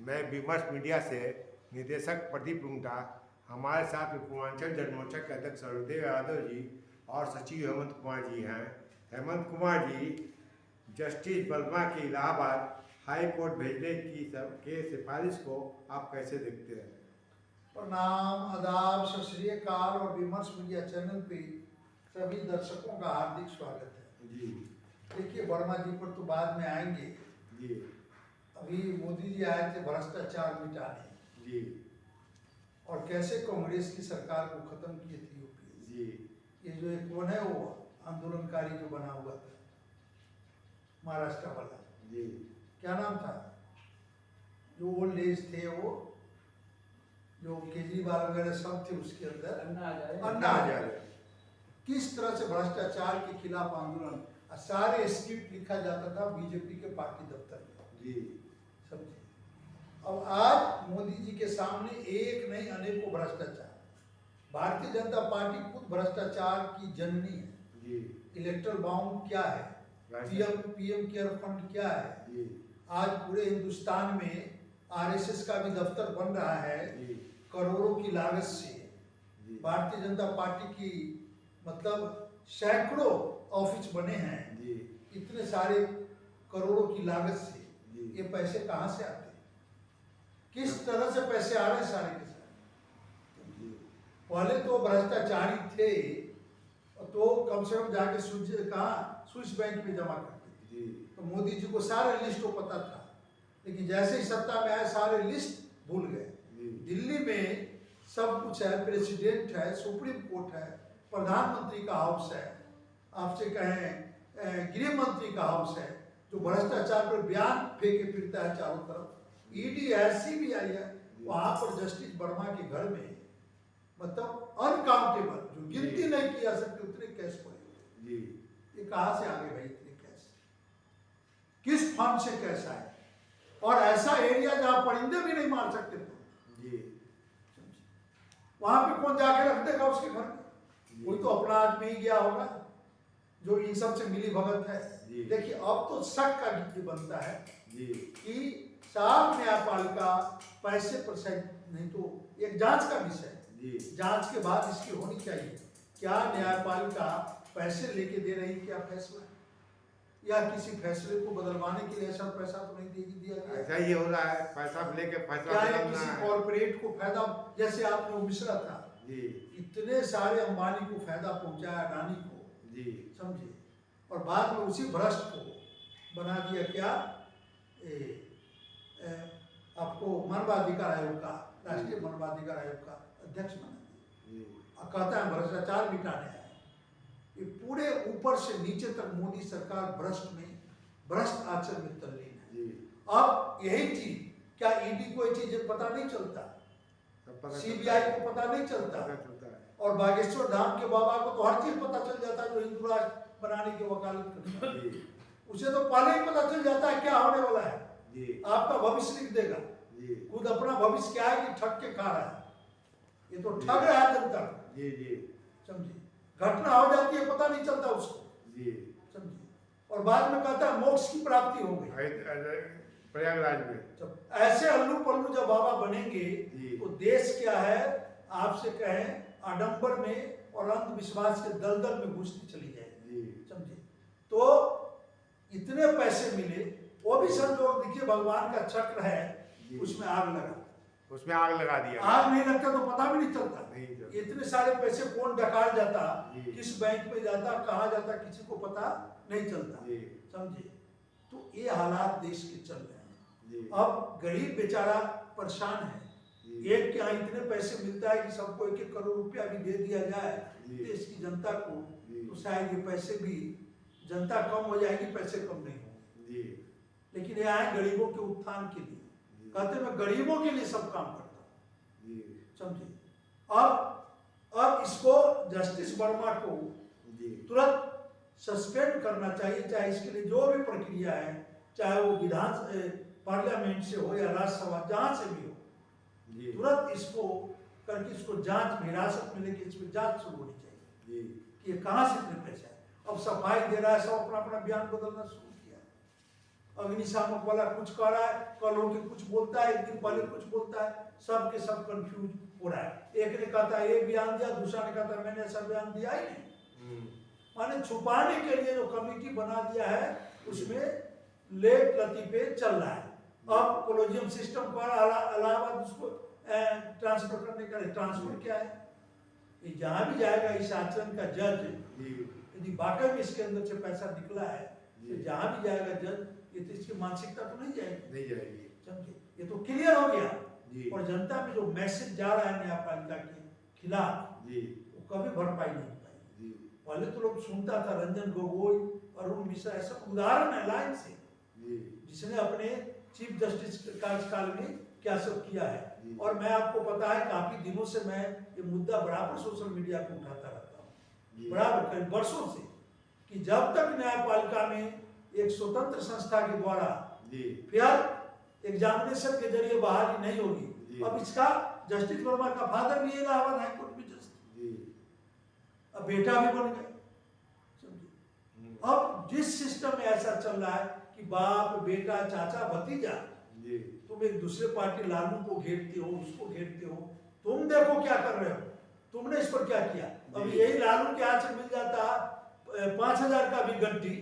मैं विमर्श मीडिया से निदेशक प्रदीप रुंगटा। हमारे साथ में पूर्वांचल जनमोर्चा के अध्यक्ष सरोदेव यादव जी और सचिव हेमंत कुमार जी हैं। हेमंत कुमार जी, जस्टिस वर्मा के इलाहाबाद हाई कोर्ट भेजने की सिफारिश को आप कैसे देखते हैं? प्रणाम, आदाब, सत श्री अकाल और विमर्श मीडिया चैनल पे सभी दर्शकों का हार्दिक स्वागत है जी। देखिए, वर्मा जी पर तो बाद में आएंगे जी। अभी मोदी जी आए थे भ्रष्टाचार मिटाने जी। और कैसे कांग्रेस की सरकार को खत्म किए थे यूपी। जी। ये जो एक कौन है वो आंदोलनकारी जो बना हुआ था महाराष्ट्र वाला, जी। क्या नाम था, जो ओल्ड एज थे, वो जो केजरीवाल वगैरह सब थे उसके अंदर, अन्ना हजारे। किस तरह से भ्रष्टाचार के खिलाफ आंदोलन, सारे स्क्रिप्ट लिखा जाता था बीजेपी के पार्टी दफ्तर में। जी। समझे। अब आज मोदी जी के सामने एक नहीं अनेकों भ्रष्टाचार। भारतीय जनता पार्टी खुद भ्रष्टाचार की जननी है। जी। इलेक्ट्रल बाउंड क्या है, पीएम केयर फंड क्या है। जी। आज पूरे हिंदुस्तान में आरएसएस का भी दफ्तर बन रहा है करोड़ों की लागत से। भारतीय जनता पार्टी की मतलब सैकड़ों ऑफिस बने हैं इतने सारे करोड़ों की लागत से। ये पैसे कहाँ से आते हैं, किस तरह से पैसे आ रहे हैं सारे के सारे। पहले तो भ्रष्टाचारी थे तो कम से कम जाके स्विस बैंक में जमा करते थे, तो मोदी जी को सारे लिस्ट को पता था। लेकिन जैसे ही सत्ता में आए सारे लिस्ट भूल गए। दिल्ली में सब कुछ है, प्रेसिडेंट है, सुप्रीम कोर्ट है, प्रधानमंत्री का हाउस है, आपसे कहें गृह मंत्री का हाउस है, जो भ्रष्टाचार पर बयान फेंके फिरता है चारों तरफ। ईडी ऐसी भी आई है, वहां पर जस्टिस वर्मा के घर में मतलब अनकाउंटेबल, जो गिनती नहीं की जा सकती उतने केस पड़े हुए। ये कहाँ से आ गए भाई इतने केस, किस फंड से कैस आए, और ऐसा एरिया जहां परिंदे भी नहीं मार सकते तो वहां पे कौन जाके रख देगा उसके घर में? कोई तो अपना आदमी ही गया होगा जो इन सब से मिली भगत है। देखिए, अब तो शक का गिट्टी बनता है कि साफ न्यायपालिका पैसे परसेंट नहीं तो एक जांच का विषय, जांच के बाद इसकी होनी चाहिए। क्या न्यायपालिका पैसे लेके दे रही, क्या फैसला, या किसी फैसले को बदलवाने के लिए ऐसा पैसा तो नहीं दिया गया। ऐसा ही हो रहा है, पैसा लेके फैसला क्या किसी कॉर्पोरेट को फायदा, जैसे आपने मिश्रा था, इतने सारे अंबानी को फायदा पहुंचाया, अडानी को, समझे, और बाद में उसी भ्रष्ट को बना दिया क्या आपको मानवाधिकार आयोग का, राष्ट्रीय मानवाधिकार आयोग का अध्यक्ष बना दिया। कहता है भ्रष्टाचार मिटाने आए। ये पूरे ऊपर से नीचे तक मोदी सरकार भ्रष्ट आचरण में तल्लीन है। अब यही चीज, क्या ईडी को ये चीज पता नहीं चलता, सीबीआई को पता नहीं चलता, और बागेश्वर धाम के बाबा को तो हर चीज पता चल जाता है जो हिंदू राष्ट्र बनाने की वकालत करता है। उसे तो पहले ही पता चल जाता है क्या होने वाला है, आपका भविष्य लिख देगा। खुद अपना भविष्य क्या है कि ठग के खा रहा है, ये तो ठग रहा है जनता, समझिए। घटना हो जाती है पता नहीं चलता उसको, समझिए, और बाद में कहता है मोक्ष की प्राप्ति हो गई प्रयागराज में। जब ऐसे अल्लू पल्लू जब बाबा बनेंगे तो देश क्या है, आपसे कहें आडंबर में और अंधविश्वास के दलदल में घुसती चली जाएगी, समझे। तो इतने पैसे मिले, वो भी संजोग देखिए, भगवान का चक्र है, उसमें आग लगा दिया। आग नहीं लगता तो पता भी नहीं चलता। इतने सारे पैसे कौन डकाल जाता, किस बैंक में जाता, कहाँ जाता, किसी को पता नहीं चलता, समझे। तो ये हालात देश के चल रहे हैं। अब गरीब बेचारा परेशान है। एक के यहाँ इतने पैसे मिलता है कि सबको 1-1 करोड़ रुपया भी दे दिया जाए देश की जनता को, तो शायद ये पैसे भी, जनता कम हो जाएगी, पैसे कम नहीं होंगे। लेकिन ये आए गरीबों के उत्थान के लिए, कहते मैं गरीबों के लिए सब काम करता हूँ, समझे। अब इसको जस्टिस वर्मा को तुरंत सस्पेंड करना चाहिए, चाहे इसके लिए जो भी प्रक्रिया है, चाहे वो पार्लियामेंट से हो या राज्यसभा, जहां से भी हो, तुरंत इसको करके इसको जांच में हिरासत में लेके इसमें जांच शुरू होनी चाहिए कि ये कहां से इतने पैसे आए। अब सफाई दे रहा है, सब अपना अपना बयान बदलना शुरू किया। अग्निशामक वाला कुछ कह रहा है, कल होके कुछ बोलता है, एक दिन पहले कुछ बोलता है, सब के सब कंफ्यूज हो रहा है। एक ने कहा था ये बयान दिया, दूसरा ने कहा था मैंने ऐसा बयान दिया ही नहीं। माने छुपाने के लिए जो कमेटी बना दिया है उसमें लेट लतीफे चल रहा है। अब कोलोजियम सिस्टम पर इलाहाबाद उसको ट्रांसफर करने का, ट्रांसफर क्या है, ये जहां भी जाएगा इस आचरण का जज, यदि वाकई में इसके अंदर से पैसा निकला है तो जहां भी जाएगा जज, ये तो इसकी मानसिकता तो नहीं जाएगी, समझे, ये तो क्लियर हो गया। और जनता में जो मैसेज जा रहा है न्यायपालिका के खिलाफ वो कभी भरपाई नहीं पाई। पहले तो लोग सुनता था रंजन गोगोई, अरुण मिश्रा, ऐसा उदाहरण है लाइन से, जिसने अपने चीफ जस्टिस कार्यकाल में क्या सब किया है। और मैं आपको पता है काफी दिनों से मैं ये मुद्दा बराबर सोशल मीडिया पे उठाता रहता हूँ, बराबर कई वर्षों से, कि जब तक न्यायपालिका में एक स्वतंत्र संस्था के द्वारा फेयर एग्जामिनेशन के जरिए बहाली नहीं होगी। अब इसका जस्टिस वर्मा का फादर भी इलाहाबाद हाईकोर्ट में जस्टिस, अब बेटा भी बन गए, समझे। अब जिस सिस्टम में ऐसा चल रहा है कि बाप बेटा चाचा भतीजा, तुम एक दूसरे पार्टी लालू को घेरते हो, उसको घेरते हो, तुम देखो क्या कर रहे हो, तुमने इस पर क्या किया। अब यही लालू के हाथ से मिल जाता 5,000 का भी गड्डी,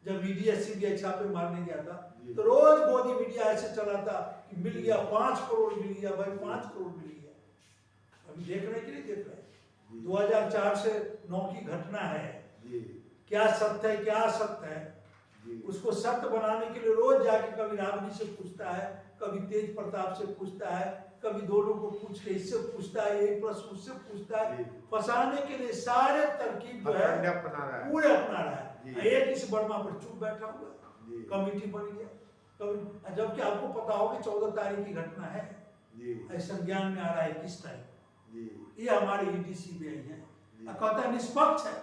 जब ईडी सीबीआई छापे मारने गया था तो रोज मोदी मीडिया ऐसे चलाता कि मिल गया 5 करोड़ मिल गया, भाई 5 करोड़ मिल गया। अभी देख रहे कि नहीं देख रहे, 2004 से 9 की घटना है, क्या सत्य है क्या असत्य है, उसको सत्य बनाने के लिए रोज जाके कभी राम जी से पूछता है, कभी तेज प्रताप से पूछता है, कभी दोनों को पूछ के इससे पूछता है, यही प्रश्न उससे पूछता है, फंसाने के लिए सारे तरकीब जो है पूरे अपना रहा है। एक इस वर्मा पर चुप बैठा हुआ, कमेटी बन गया, कभी जबकि आपको पता होगा 14 तारीख की घटना है, संज्ञान में आ रहा है 21 तारीख, ये हमारे ईडी सीबीआई है, कहता है निष्पक्ष है,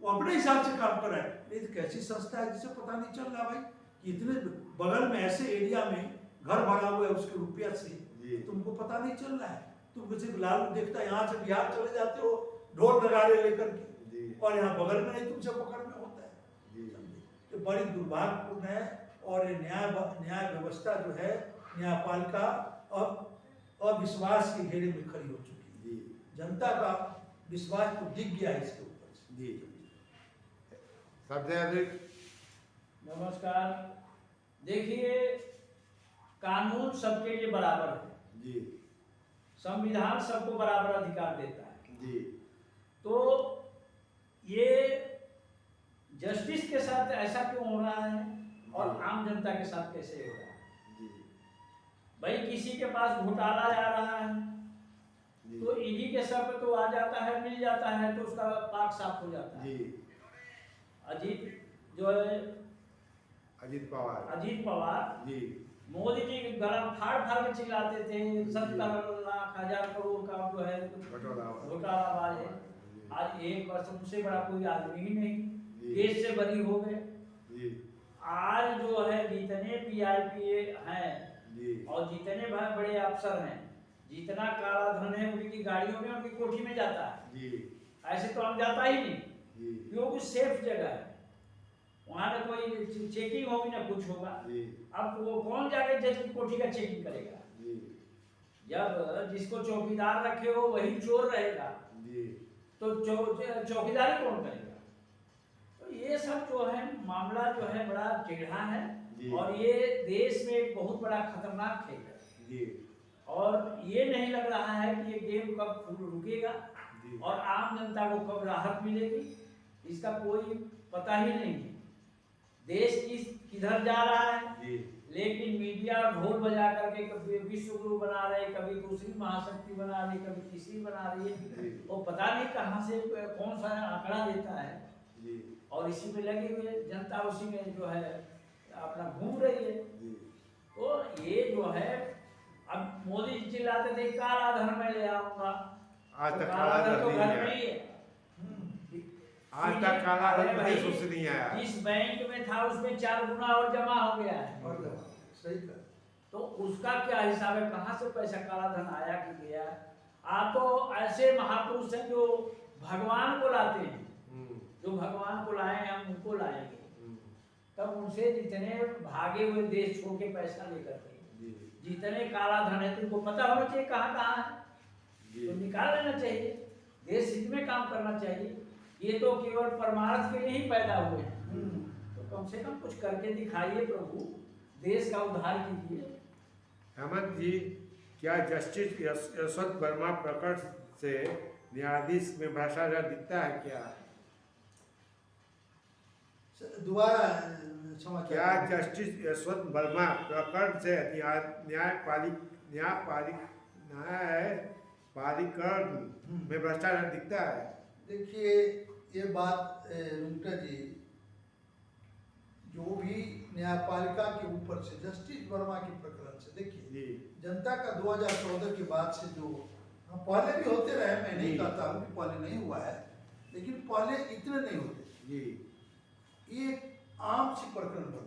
वो अपने हिसाब से काम कर रहा है। ये तो कैसी संस्था है जिसे पता नहीं चल रहा भाई कि इतने बगल में ऐसे एरिया में घर भरा हुआ है उसके रुपया से, तुमको पता नहीं चल रहा है। तुम किसी लालू देखता है, यहाँ से बिहार चले जाते हो ढोल नगाड़े लेकर के, और यहाँ बगल में नहीं तुमसे पकड़ में होता है। तो बड़ी दुर्भाग्यपूर्ण है। और ये न्याय व्यवस्था जो है, न्यायपालिका अब अविश्वास के घेरे में खड़ी हो चुकी है। जनता का विश्वास तो दिख गया है इसके ऊपर से। नमस्कार। देखिए, कानून सबके लिए बराबर है, संविधान सबको बराबर अधिकार देता है, तो ये जस्टिस के साथ ऐसा क्यों हो रहा है और आम जनता के साथ कैसे हो रहा है। भाई किसी के पास घोटाला जा रहा है तो ईडी के सर पे तो आ जाता है, मिल जाता है, तो उसका पाक साफ हो जाता है। अजीत जो है, अजीत पवार मोदी जी के गला फाड़ के चिल्लाते थे 70 लाख 1000 करोड़ का जो है घोटालाबाज है। आज 1 वर्ष उनसे बड़ा कोई आदमी ही नहीं, देश से बरी हो गए। आज जो है जितने पीआईपीए हैं और जितने बड़े अफसर हैं, जितना काला धन है उनकी गाड़ियों में, उनकी कोठी में जाता है। ऐसे तो हम जाता ही नहीं, क्योंकि सेफ जगह है, वहां ना कोई चेकिंग होगी ना कुछ होगा। अब वो कौन जाके जज की कोठी का चेकिंग करेगा। जब जिसको चौकीदार रखे हो वही चोर रहेगा, तो चौकीदारी कौन करेगा। तो ये सब जो है मामला जो है बड़ा टेढ़ा है, और ये देश में एक बहुत बड़ा खतरनाक खेल है, और ये नहीं लग रहा है कि ये गेम कब रुकेगा और आम जनता को कब राहत मिलेगी, इसका कोई पता ही नहीं है। देश किधर जा रहा है, लेकिन मीडिया ढोल बजा करके कभी विश्व गुरु बना रहे, कभी दूसरी महाशक्ति बना रही, कभी तीसरी बना रही है, वो पता नहीं कहाँ से कौन सा आंकड़ा देता है, और इसी में लगे हुए जनता उसी में जो है अपना घूम रही है। तो ये जो है, अब मोदी जी चिल्लाते थे काला धन में ले आऊंगा, आज तक काला धन तो घर में ही है, आज तक काला धन देश से नहीं आया। जिस बैंक में था उसमें 4 गुना और जमा हो गया है, सही कर। तो उसका क्या हिसाब है, कहाँ से पैसा काला धन आया कि गया। आप तो ऐसे महापुरुष हैं जो भगवान को लाते हैं, जो भगवान को लाए हम उनको लाएंगे। तब उनसे जितने भागे हुए देश छोड़ के पैसा लेकर के जी जितने काला धन है तुमको पता होना चाहिए कहाँ कहाँ है, तो निकाल लेना चाहिए, देश हित में काम करना चाहिए। ये तो केवल परमार्थ के लिए ही पैदा हुए हैं, तो कम से कम कुछ करके दिखाइए प्रभु, देश का उद्धार कीजिए। हेमंत जी, क्या जस्टिस यशवंत वर्मा प्रकरण से न्यायाधीश में भ्रष्टाचार दिखता है क्या? दोबारा क्षमा क्या जस्टिस यशवंत वर्मा प्रकरण से न्यायपालिकरण में भ्रष्टाचार दिखता है? देखिए ये बात रुंगटा जी, जो भी न्यायपालिका के ऊपर से जस्टिस वर्मा के प्रकरण से देखिए, जनता का 2014 के बाद से जो पहले भी होते रहे, मैं नहीं कहता हूँ कि पहले नहीं हुआ है, लेकिन पहले इतने नहीं होते। ये आम सी प्रकरण बन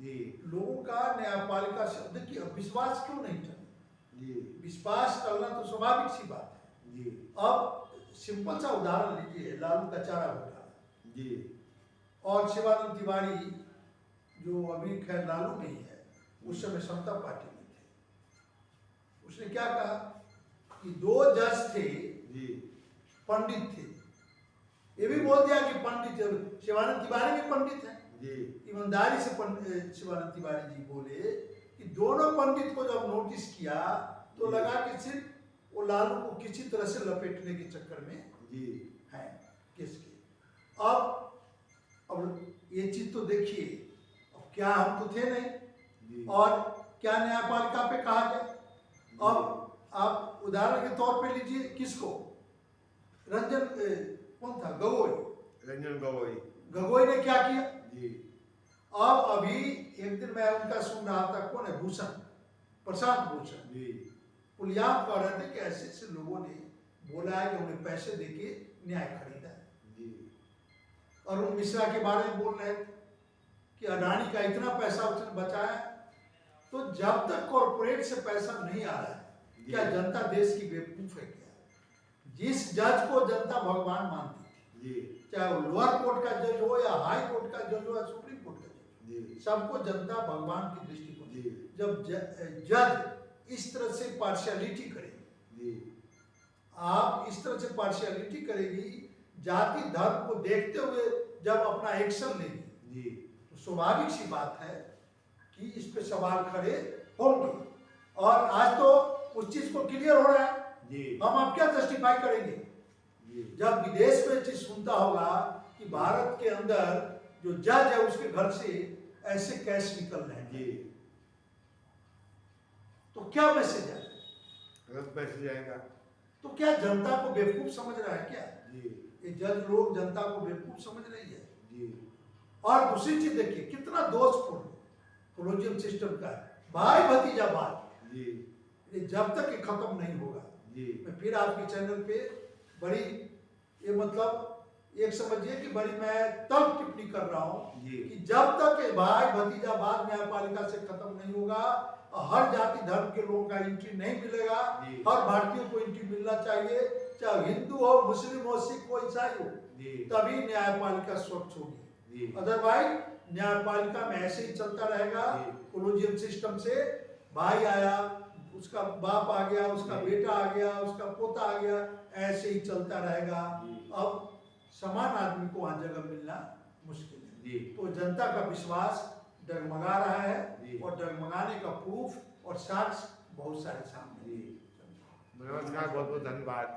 गई लोगों का न्यायपालिका से। देखिए विश्वास क्यों नहीं चला, विश्वास करना तो स्वाभाविक सी बात है। अब सिंपल सा उदाहरण लीजिए, लालू का चारा घोटाला और शिवानंद तिवारी जो अभी खैर लालू नहीं है, उस समय समता पार्टी में थे। उसने क्या कहा कि 2 जज थे, पंडित थे, ये भी बोल दिया कि पंडित शिवानंद तिवारी भी पंडित है। ईमानदारी से शिवानंद तिवारी जी बोले कि दोनों पंडित को जब नोटिस किया तो लगा कि सिर्फ वो लालू को किसी तरह से लपेटने के चक्कर में है केस के। अब ये चीज तो देखिए, अब क्या हम तो थे नहीं, और क्या न्यायपालिका पे कहा जाए। अब आप उदाहरण के तौर पे लीजिए, किसको, रंजन कौन था, रंजन गगोई ने क्या किया। अब अभी एक दिन मैं उनका सुन रहा था, कौन है, भूषण, प्रशांत भूषण, पुलियाम कह रहे थे कि ऐसे ऐसे लोगों ने बोला है कि उन्हें पैसे देके न्याय खरीदा है। अरुण मिश्रा के बारे में बोल रहे थे कि अडानी का इतना पैसा उसने बचाया। तो जब तक कॉर्पोरेट से पैसा नहीं आ रहा है, क्या जनता देश की बेवकूफ है क्या? जिस जज को जनता भगवान मानती थी, चाहे वो लोअर कोर्ट का जज हो या हाई कोर्ट का जज हो या सुप्रीम कोर्ट का जज, सबको जनता भगवान की दृष्टि को, जब जज इस तरह से पार्शियलिटी करेगी, आप इस तरह से पार्शियलिटी करेगी, जाति धर्म को देखते हुए जब अपना एक्शन लेगी, तो स्वाभाविक सी बात है कि इस पे सवाल खड़े होंगे। और आज तो उस चीज को क्लियर हो रहा है। हम आप क्या जस्टिफाई करेंगे जब विदेश में चीज सुनता होगा कि भारत के अंदर जो जज है उसके घर से ऐसे कैश निकल रहे हैं, तो क्या मैसेज है? गलत मैसेज आएगा। तो क्या जनता को बेवकूफ समझ रहा है क्या? ये जज लोग जनता को बेवकूफ समझ रही है। और दूसरी चीज देखिए, कितना दोषपूर्ण कोलोजियम सिस्टम का भाई भतीजावाद, ये जब तक ये खत्म नहीं होगा, मैं फिर आपके चैनल पे बड़ी, ये मतलब एक समझिए कि बड़ी मैं तब टिप्पणी कर रहा हूँ कि जब तक ये भाई भतीजावाद न्यायपालिका से खत्म नहीं होगा, हर जाति धर्म के लोगों का एंट्री नहीं मिलेगा, हर भारतीय को एंट्री मिलना चाहिए, चाहे हिंदू हो, मुस्लिम हो, सिख हो, ईसाई हो, तभी न्यायपालिका स्वच्छ होगी। अदरवाइज न्यायपालिका में ऐसे ही चलता रहेगा, कोलोजियम सिस्टम से भाई आया, उसका बाप आ गया, उसका बेटा आ गया, उसका पोता आ गया, ऐसे ही चलता रहेगा। अब समान आदमी को वहां जगह मिलना मुश्किल है। तो जनता का विश्वास डगमगा रहा है, और डगमगाने का प्रूफ और साक्ष्य बहुत सारे सामने। नमस्कार, बहुत बहुत धन्यवाद।